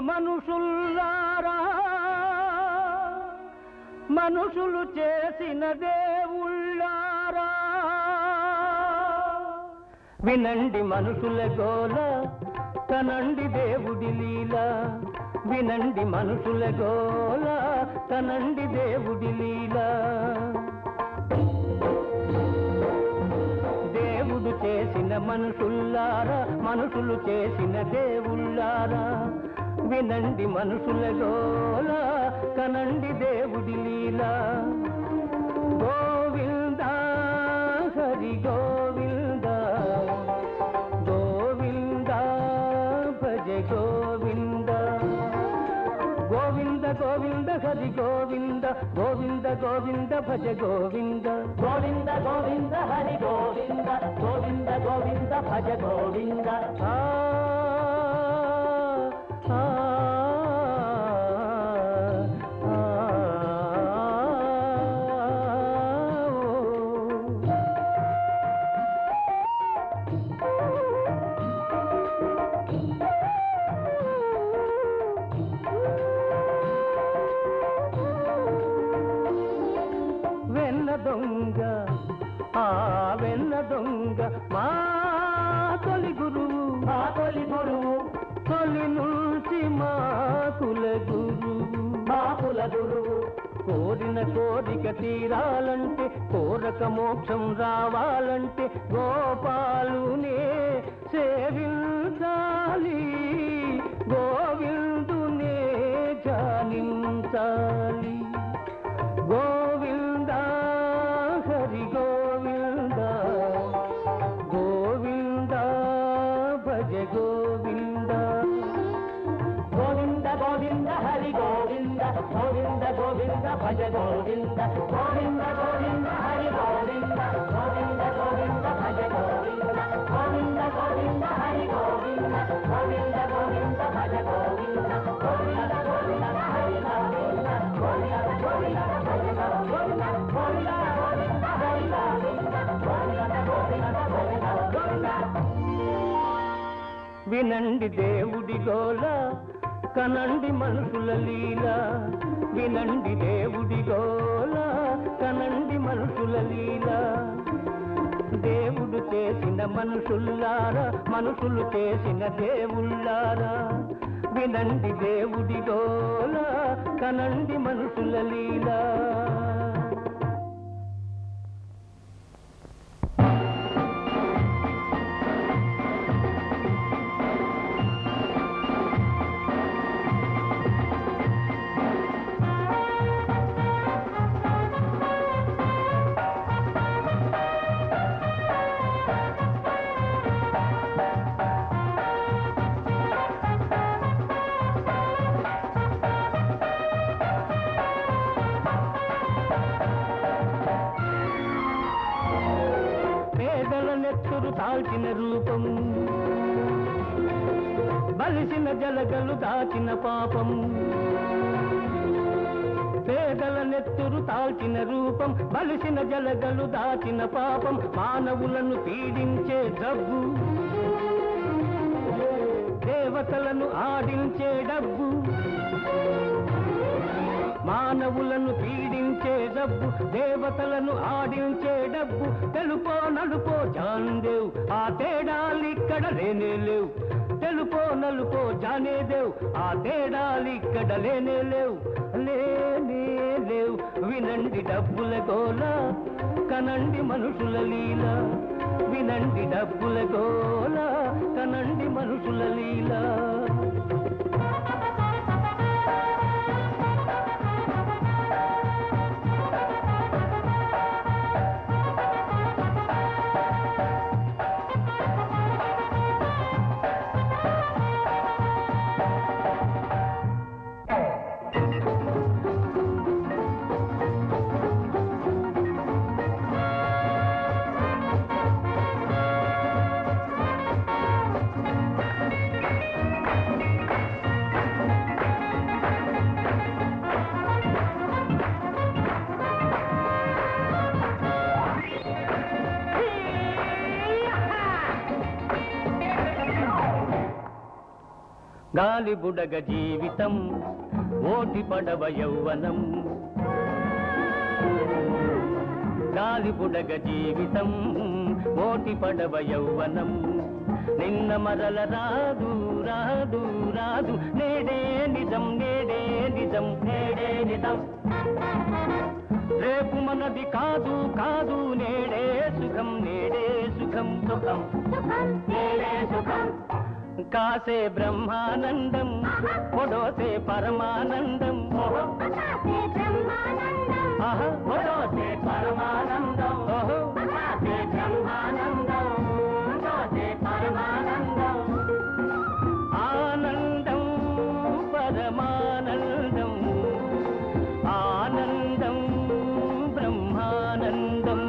మనుషుల్లారా, మనుషులు చేసిన దేవుళ్ళారా, వినండి మనుషుల గోల, కనండి దేవుడి లీల. వినండి మనుషుల గోల, కనండి దేవుడి లీల. దేవుడు చేసిన మనుషుల్లారా, మనుషులు చేసిన దేవుళ్ళారా, వినండి మనుషుల గోల, కనండి దేవుడి లీల. గోవింద హరి గోవింద, గోవింద భజ గోవింద. గోవింద గోవింద హరి గోవింద, గోవింద గోవింద భజ గోవింద. గోవింద గోవింద హరి గోవింద, గోవింద గోవింద భజ గోవింద. దొంగ ఆ వెన్న దొంగ మా తొలి గురువు, మా తొలి గురువు, తొలి నుంచి మా కుల గురువు, మా కుల గురువు. కోరిన కోరిక తీరాలంటే, కోరక మోక్షం రావాలంటే గోపాలునే సేవించాలి, గోవిందునే జానించాలి. గోవింద హరి గోవింద, గోవింద భజ గోవింద. గోవింద గోవింద హరి గోవింద, గోవింద గోవింద భజ గోవింద. గోవింద గోవింద హరి గోవింద, గోవింద గోవింద భజ గోవింద. గోవింద గోవింద హరి గోవింద, గోవింద గోవింద భజ గోవింద. గోవింద గోవింద హరి గోవింద, గోవింద గోవింద భజ గోవింద. గోవింద గోవింద హరి గోవింద, గోవింద గోవింద భజ గోవింద. వినండి దేవుడి గోల, కనండి మనుషుల లీల. వినండి దేవుడి గోల, కనండి మనుషుల లీల. దేవుడు చేసిన మనుషుల్లారా, మనుషులు చేసిన దేవుళ్ళారా, వినండి దేవుడి గోల, కనండి మనుషుల లీల. నెత్తురు తాల్చిన రూపం, బలిసిన జలగలు దాచిన పాపం. పేదల నెత్తురు తాల్చిన రూపం, బలిసిన జలగలు దాచిన పాపం. మానవులను పీడించే జబ్బు, దేవతలను ఆడించే డబ్బు. మానవులను పీడించే డబ్బు, దేవతలను ఆడించే డబ్బు. తెలుపో నలుపో జాన్దేవ్, ఆ తేడాలిక్కడ లేనే లేవు. తెలుపో నలుపో జానేదేవ్, ఆ తేడాలిక్కడ లేనే లేవు, లేనే లేవు. వినండి డబ్బుల గోల, కనండి మనుషుల లీల. వినండి డబ్బుల గోల, కనండి మనుషుల లీల. గాలి బుడగ జీవితం ఓటి పడవ యౌవనం గాలి బుడగ జీవితం ఓటి పడవ యౌవనం నిన్న మరల రాదు రాదు రాదు నేడే నిజం నేడే నిజం నేడే నిజం రేపు మనది కాదు కాదు నేడే సుఖం నేడే సుఖం సుఖం నేడే సుఖం కాసే బ్రహ్మానందం పొడోసే పరమానందం పొడోసే పరమానందం కాసే బ్రహ్మానందం పొడోసే పరమానందం ఆనందం పరమానందం ఆనందం బ్రహ్మానందం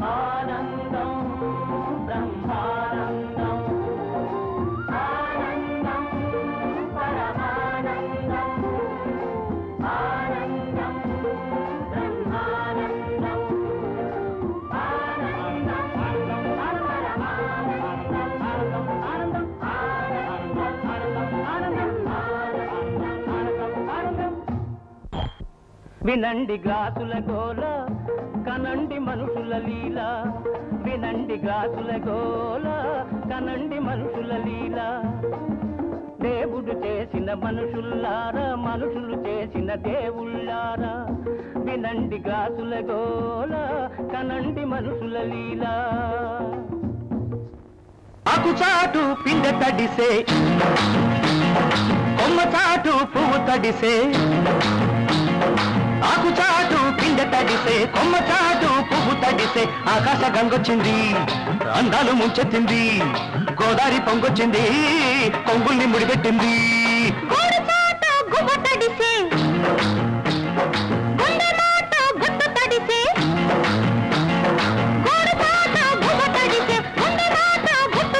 ఆనందం బ్రహ్మానందం ఆనందం పరమానందం ఆనందం బ్రహ్మానందం ఆనందం వినండి గ్లాసుల గోల కనండి మనుషుల లీల వినండి గ్లాసుల గోల కనండి మనుషుల లీల దేవుడు చేసిన మనుషుల్లారా మనుషులు చేసిన దేవుళ్ళారా వినండి గ్లాసుల గోల కనండి మనుషుల లీల ఆకుచాటు పిండ తడిసే కొమ్మ చాటు పువ్వు తడిసే ఆకుచాటు పిండ తడిసే కొమ్మ చాటు పువ్వు తడిసే ఆకాశ గంగొచ్చింది అందాలు ముంచెత్తింది గోదారి పొంగొచ్చింది కొంగుల్ని ముడిపెట్టింది